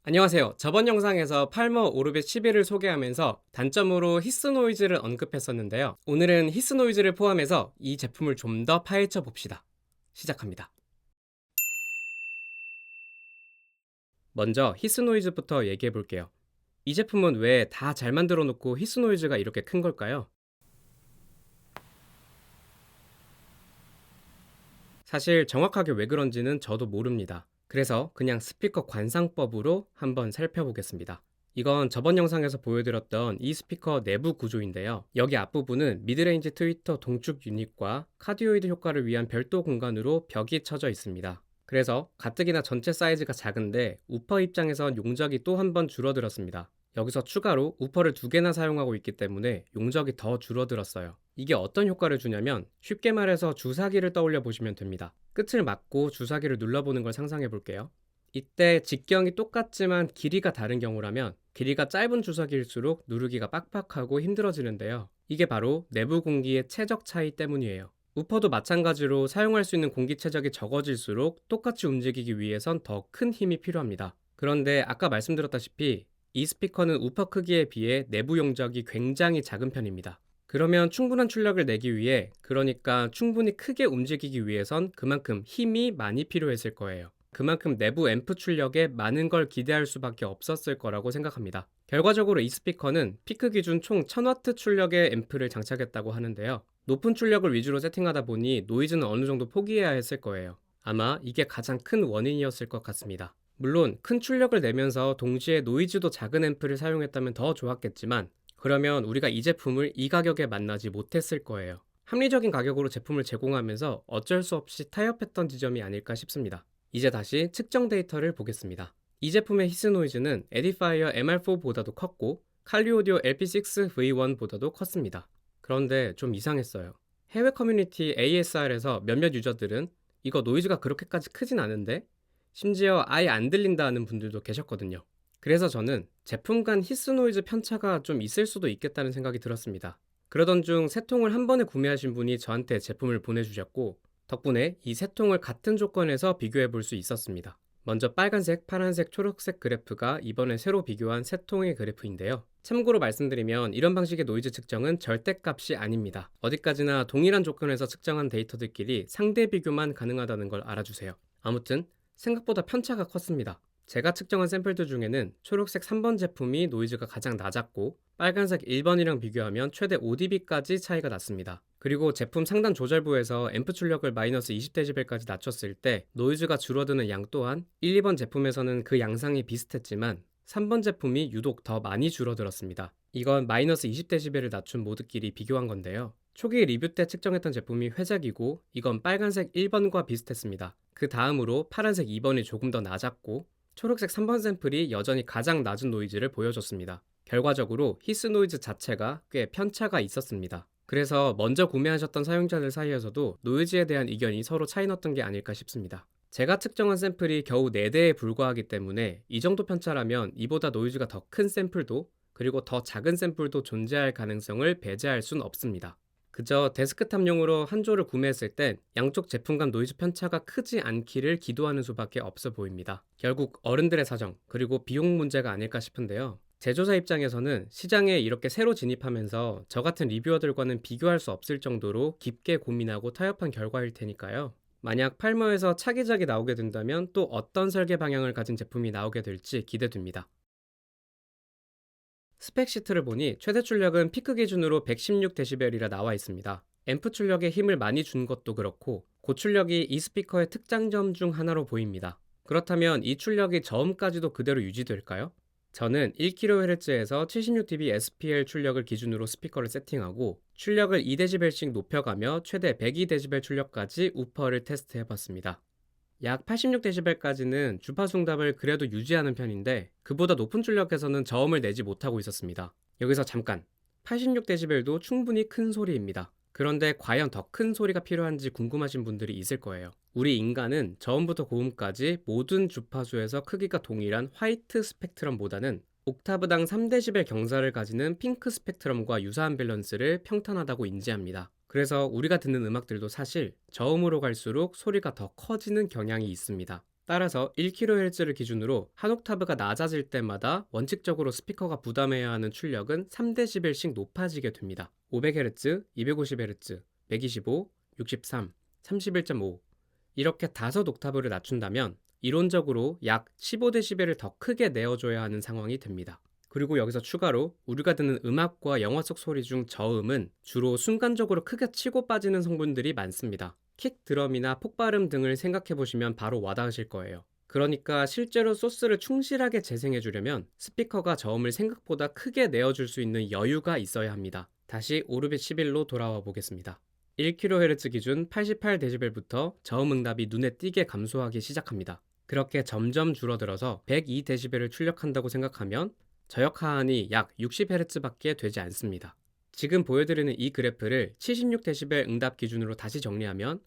안녕하세요. 저번 영상에서 팔머 오르빗 11을 소개하면서 단점으로 히스 노이즈를 언급했었는데요. 오늘은 히스 노이즈를 포함해서 이 제품을 좀 더 파헤쳐 봅시다. 시작합니다. 먼저 히스 노이즈부터 얘기해 볼게요. 이 제품은 왜 다 잘 만들어 놓고 히스 노이즈가 이렇게 큰 걸까요? 사실 정확하게 왜 그런지는 저도 모릅니다. 그래서 그냥 스피커 관상법으로 한번 살펴보겠습니다. 이건 저번 영상에서 보여드렸던 이 스피커 내부 구조인데요. 여기 앞부분은 미드레인지 트위터 동축 유닛과 카디오이드 효과를 위한 별도 공간으로 벽이 쳐져 있습니다. 그래서 가뜩이나 전체 사이즈가 작은데 우퍼 입장에선 용적이 또 한 번 줄어들었습니다. 여기서 추가로 우퍼를 2개나 사용하고 있기 때문에 용적이 더 줄어들었어요. 이게 어떤 효과를 주냐면 쉽게 말해서 주사기를 떠올려 보시면 됩니다. 끝을 맞고 주사기를 눌러보는 걸 상상해 볼게요. 이때 직경이 똑같지만 길이가 다른 경우라면 길이가 짧은 주사기일수록 누르기가 빡빡하고 힘들어지는데요. 이게 바로 내부 공기의 최적 차이 때문이에요. 우퍼도 마찬가지로 사용할 수 있는 공기 최적이 적어질수록 똑같이 움직이기 위해선 더 큰 힘이 필요합니다. 그런데 아까 말씀드렸다시피 이 스피커는 우퍼 크기에 비해 내부 용적이 굉장히 작은 편입니다. 그러면 충분한 출력을 내기 위해, 그러니까 충분히 크게 움직이기 위해선 그만큼 힘이 많이 필요했을 거예요. 그만큼 내부 앰프 출력에 많은 걸 기대할 수밖에 없었을 거라고 생각합니다. 결과적으로 이 스피커는 피크 기준 총 1000W 출력의 앰프를 장착했다고 하는데요. 높은 출력을 위주로 세팅하다 보니 노이즈는 어느 정도 포기해야 했을 거예요. 아마 이게 가장 큰 원인이었을 것 같습니다. 물론 큰 출력을 내면서 동시에 노이즈도 작은 앰프를 사용했다면 더 좋았겠지만, 그러면 우리가 이 제품을 이 가격에 만나지 못했을 거예요. 합리적인 가격으로 제품을 제공하면서 어쩔 수 없이 타협했던 지점이 아닐까 싶습니다. 이제 다시 측정 데이터를 보겠습니다. 이 제품의 히스 노이즈는 에디파이어 MR4보다도 컸고 칼리오디오 LP6V1보다도 컸습니다. 그런데 좀 이상했어요. 해외 커뮤니티 ASR에서 몇몇 유저들은 이거 노이즈가 그렇게까지 크진 않은데? 심지어 아예 안 들린다는 분들도 계셨거든요. 그래서 저는 제품 간 히스 노이즈 편차가 좀 있을 수도 있겠다는 생각이 들었습니다. 그러던 중 세 통을 한 번에 구매하신 분이 저한테 제품을 보내주셨고, 덕분에 이 세 통을 같은 조건에서 비교해 볼 수 있었습니다. 먼저 빨간색, 파란색, 초록색 그래프가 이번에 새로 비교한 세 통의 그래프인데요. 참고로 말씀드리면 이런 방식의 노이즈 측정은 절대값이 아닙니다. 어디까지나 동일한 조건에서 측정한 데이터들끼리 상대 비교만 가능하다는 걸 알아주세요. 아무튼 생각보다 편차가 컸습니다. 제가 측정한 샘플들 중에는 초록색 3번 제품이 노이즈가 가장 낮았고 빨간색 1번이랑 비교하면 최대 5dB까지 차이가 났습니다. 그리고 제품 상단 조절부에서 앰프 출력을 마이너스 20dB까지 낮췄을 때 노이즈가 줄어드는 양 또한 1, 2번 제품에서는 그 양상이 비슷했지만 3번 제품이 유독 더 많이 줄어들었습니다. 이건 마이너스 20dB를 낮춘 모드끼리 비교한 건데요. 초기 리뷰 때 측정했던 제품이 회색이고 이건 빨간색 1번과 비슷했습니다. 그 다음으로 파란색 2번이 조금 더 낮았고 초록색 3번 샘플이 여전히 가장 낮은 노이즈를 보여줬습니다. 결과적으로 히스 노이즈 자체가 꽤 편차가 있었습니다. 그래서 먼저 구매하셨던 사용자들 사이에서도 노이즈에 대한 의견이 서로 차이 났던 게 아닐까 싶습니다. 제가 측정한 샘플이 겨우 4대에 불과하기 때문에 이 정도 편차라면 이보다 노이즈가 더 큰 샘플도 그리고 더 작은 샘플도 존재할 가능성을 배제할 순 없습니다. 그저 데스크탑용으로 한 조를 구매했을 땐 양쪽 제품 간 노이즈 편차가 크지 않기를 기도하는 수밖에 없어 보입니다. 결국 어른들의 사정, 그리고 비용 문제가 아닐까 싶은데요. 제조사 입장에서는 시장에 이렇게 새로 진입하면서 저 같은 리뷰어들과는 비교할 수 없을 정도로 깊게 고민하고 타협한 결과일 테니까요. 만약 팔머에서 차기작이 나오게 된다면 또 어떤 설계 방향을 가진 제품이 나오게 될지 기대됩니다. 스펙 시트를 보니 최대 출력은 피크 기준으로 116dB이라 나와 있습니다. 앰프 출력에 힘을 많이 준 것도 그렇고 고출력이 이 스피커의 특장점 중 하나로 보입니다. 그렇다면 이 출력이 저음까지도 그대로 유지될까요? 저는 1kHz에서 76dB SPL 출력을 기준으로 스피커를 세팅하고 출력을 2dB씩 높여가며 최대 102dB 출력까지 우퍼를 테스트해봤습니다. 약 86dB까지는 주파수 응답을 그래도 유지하는 편인데 그보다 높은 출력에서는 저음을 내지 못하고 있었습니다. 여기서 잠깐, 86dB도 충분히 큰 소리입니다. 그런데 과연 더 큰 소리가 필요한지 궁금하신 분들이 있을 거예요. 우리 인간은 저음부터 고음까지 모든 주파수에서 크기가 동일한 화이트 스펙트럼보다는 옥타브당 3dB 경사를 가지는 핑크 스펙트럼과 유사한 밸런스를 평탄하다고 인지합니다. 그래서 우리가 듣는 음악들도 사실 저음으로 갈수록 소리가 더 커지는 경향이 있습니다. 따라서 1kHz를 기준으로 한 옥타브가 낮아질 때마다 원칙적으로 스피커가 부담해야 하는 출력은 3dB씩 높아지게 됩니다. 500Hz, 250Hz, 125, 63, 31.5 이렇게 5옥타브를 낮춘다면 이론적으로 약 15dB를 더 크게 내어줘야 하는 상황이 됩니다. 그리고 여기서 추가로 우리가 듣는 음악과 영화 속 소리 중 저음은 주로 순간적으로 크게 치고 빠지는 성분들이 많습니다. 킥 드럼이나 폭발음 등을 생각해 보시면 바로 와닿으실 거예요. 그러니까 실제로 소스를 충실하게 재생해 주려면 스피커가 저음을 생각보다 크게 내어줄 수 있는 여유가 있어야 합니다. 다시 오르빗 11로 돌아와 보겠습니다. 1kHz 기준 88dB부터 저음 응답이 눈에 띄게 감소하기 시작합니다. 그렇게 점점 줄어들어서 102dB를 출력한다고 생각하면 저역 하한이 약 60Hz밖에 되지 않습니다. 지금 보여드리는 이 그래프를 76dB 응답 기준으로 다시 정리하면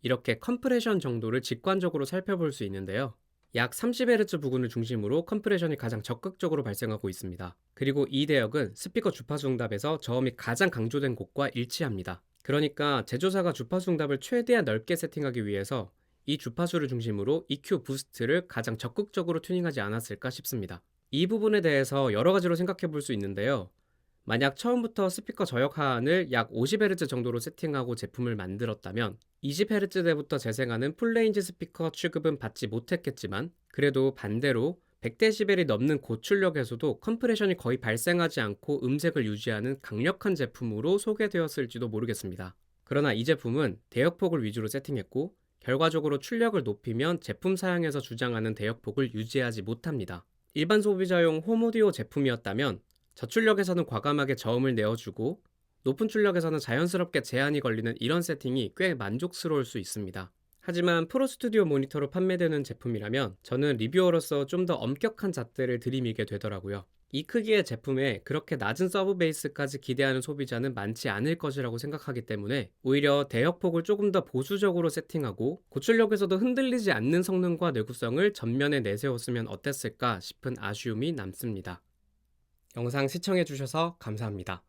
이렇게 컴프레션 정도를 직관적으로 살펴볼 수 있는데요. 약 30Hz 부근을 중심으로 컴프레션이 가장 적극적으로 발생하고 있습니다. 그리고 이 대역은 스피커 주파수 응답에서 저음이 가장 강조된 곳과 일치합니다. 그러니까 제조사가 주파수 응답을 최대한 넓게 세팅하기 위해서 이 주파수를 중심으로 EQ 부스트를 가장 적극적으로 튜닝하지 않았을까 싶습니다. 이 부분에 대해서 여러 가지로 생각해 볼 수 있는데요. 만약 처음부터 스피커 저역 하한을 약 50Hz 정도로 세팅하고 제품을 만들었다면 20Hz대부터 재생하는 풀레인지 스피커 취급은 받지 못했겠지만 그래도 반대로 100dB이 넘는 고출력에서도 컴프레션이 거의 발생하지 않고 음색을 유지하는 강력한 제품으로 소개되었을지도 모르겠습니다. 그러나 이 제품은 대역폭을 위주로 세팅했고 결과적으로 출력을 높이면 제품 사양에서 주장하는 대역폭을 유지하지 못합니다. 일반 소비자용 홈오디오 제품이었다면 저출력에서는 과감하게 저음을 내어주고 높은 출력에서는 자연스럽게 제한이 걸리는 이런 세팅이 꽤 만족스러울 수 있습니다. 하지만 프로 스튜디오 모니터로 판매되는 제품이라면 저는 리뷰어로서 좀 더 엄격한 잣대를 들이밀게 되더라고요. 이 크기의 제품에 그렇게 낮은 서브 베이스까지 기대하는 소비자는 많지 않을 것이라고 생각하기 때문에 오히려 대역폭을 조금 더 보수적으로 세팅하고 고출력에서도 흔들리지 않는 성능과 내구성을 전면에 내세웠으면 어땠을까 싶은 아쉬움이 남습니다. 영상 시청해주셔서 감사합니다.